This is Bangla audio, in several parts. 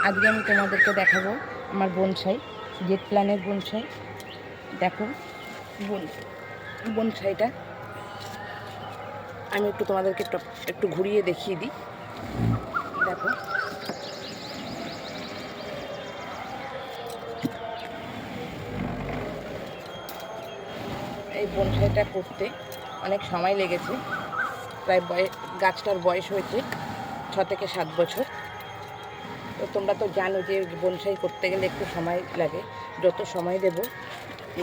আজকে আমি তোমাদেরকে দেখাবো আমার বনসাই, জেট প্ল্যানের বনসাই। দেখো বনসাইটা আমি একটু তোমাদেরকে একটু ঘুরিয়ে দেখিয়ে দিই। দেখো এই বনসাইটা করতে অনেক সময় লেগেছে। প্রায় গাছটার বয়স হয়েছে 6 থেকে 7 বছর। তো তোমরা তো জানো যে বনসাই করতে গেলে একটু সময় লাগে। যত সময় দেব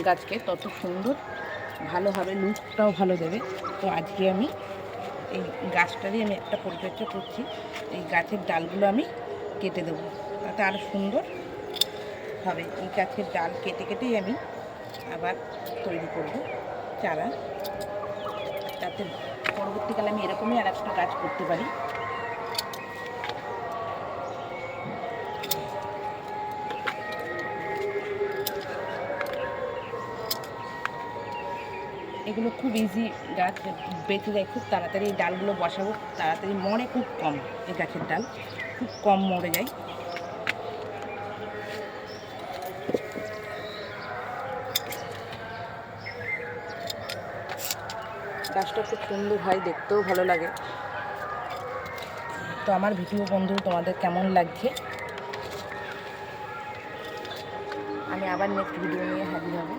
গাছকে তত সুন্দর ভালো হবে, লুকটাও ভালো দেবে। তো আজকে আমি এই গাছটারই আমি একটা পরিচর্যা করছি। এই গাছের ডালগুলো আমি কেটে দেবো, তাতে আরও সুন্দর হবে। এই গাছের ডাল কেটে কেটেই আমি আবার তৈরি করব চারা, যাতে পরবর্তীকালে আমি এরকমই আর একটা গাছ করতে পারি। এগুলো খুব ইজি গাছ, বেঁচে যায় খুব তাড়াতাড়ি। এই ডালগুলো বসাবো তাড়াতাড়ি, মরে খুব কম। এই গাছের ডাল খুব কম মরে যায়। গাছটা খুব সুন্দর হয়, দেখতেও ভালো লাগে। তো আমার ভিডিও বন্ধু তোমাদের কেমন লাগছে? আমি আবার নেক্সট ভিডিও নিয়ে হাজির হব।